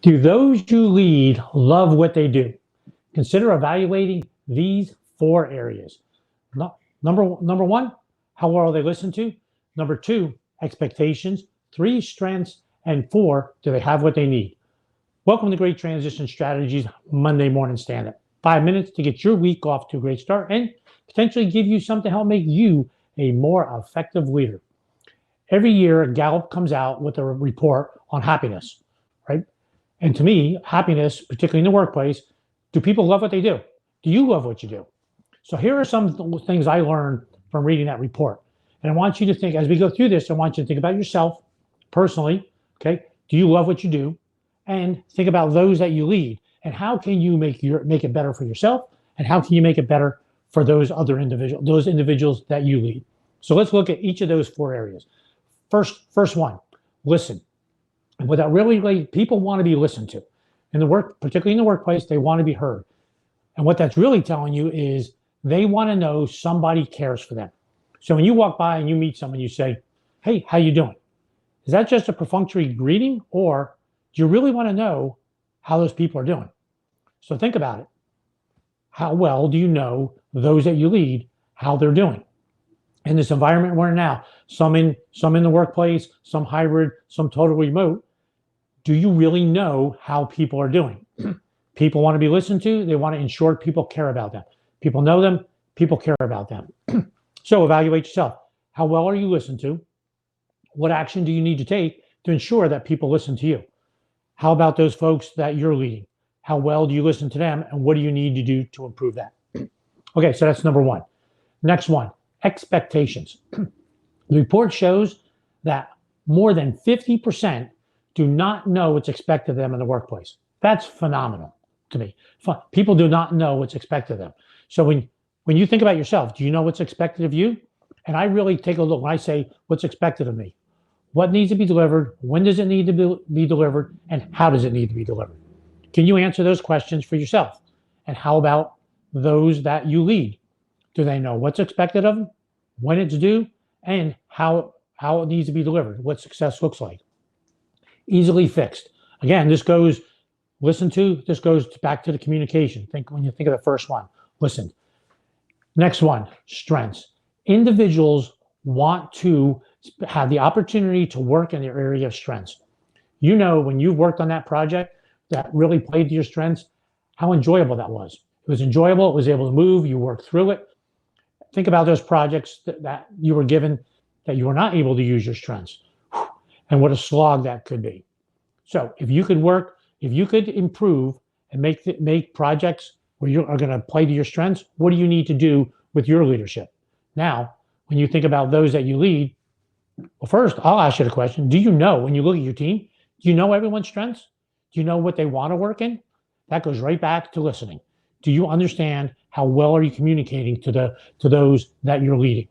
Do those you lead love what they do? Consider evaluating these four areas. Number one, how well are they listened to? Number two, expectations. Three, strengths. And four, do they have what they need? Welcome to Great Transition Strategies Monday Morning Stand-Up. 5 minutes to get your week off to a great start and potentially give you something to help make you a more effective leader. Every year, Gallup comes out with a report on happiness, right? And to me, happiness, particularly in the workplace, do people love what they do? Do you love what you do? So here are some things I learned from reading that report. And I want you to think, as we go through this, I want you to think about yourself personally, okay? Do you love what you do? And think about those that you lead. And how can you make it better for yourself? And how can you make it better for those individuals that you lead? So let's look at each of those four areas. First one, listen. And people want to be listened to. Particularly in the workplace, they want to be heard. And what that's really telling you is they want to know somebody cares for them. So when you walk by and you meet someone, you say, "Hey, how you doing?" Is that just a perfunctory greeting, or do you really want to know how those people are doing? So think about it. How well do you know those that you lead, how they're doing? In this environment we're in now, some in the workplace, some hybrid, some totally remote, do you really know how people are doing? People want to be listened to. They want to ensure people care about them. People know them. People care about them. So evaluate yourself. How well are you listened to? What action do you need to take to ensure that people listen to you? How about those folks that you're leading? How well do you listen to them? And what do you need to do to improve that? Okay, so that's number one. Next one, expectations. The report shows that more than 50% do not know what's expected of them in the workplace. That's phenomenal to me. People do not know what's expected of them. So when you think about yourself, do you know what's expected of you? And I really take a look when I say what's expected of me. What needs to be delivered? When does it need to be delivered? And how does it need to be delivered? Can you answer those questions for yourself? And how about those that you lead? Do they know what's expected of them, when it's due, and how it needs to be delivered, what success looks like? Easily fixed. Again, this goes back to the communication. When you think of the first one, listen. Next one, strengths. Individuals want to have the opportunity to work in their area of strengths. You know, when you've worked on that project that really played to your strengths, how enjoyable that was. It was enjoyable. It was able to move. You worked through it. Think about those projects that you were given that you were not able to use your strengths, and what a slog that could be. So if you could improve and make projects where you are going to play to your strengths, what do you need to do with your leadership? Now, when you think about those that you lead, well, first, I'll ask you the question. Do you know, when you look at your team, do you know everyone's strengths? Do you know what they want to work in? That goes right back to listening. Do you understand how well are you communicating to those that you're leading?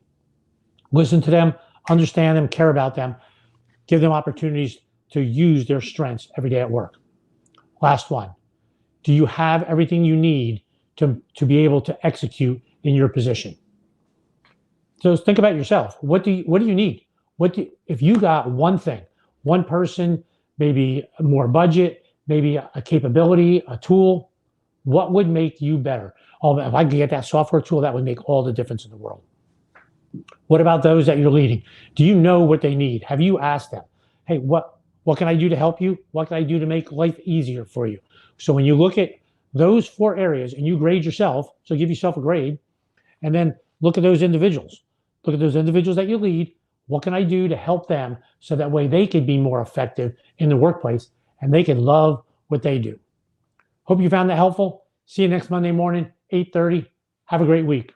Listen to them, understand them, care about them, give them opportunities to use their strengths every day at work. Last one. Do you have everything you need to be able to execute in your position? So think about yourself. What do you need? If you got one thing, one person, maybe more budget, maybe a capability, a tool, what would make you better? Oh, if I could get that software tool, that would make all the difference in the world. What about those that you're leading? Do you know what they need? Have you asked them, hey, what can I do to help you? What can I do to make life easier for you? So when you look at those four areas and you grade yourself, so give yourself a grade, and then look at those individuals. Look at those individuals that you lead. What can I do to help them so that way they could be more effective in the workplace and they can love what they do? Hope you found that helpful. See you next Monday morning, 8:30. Have a great week.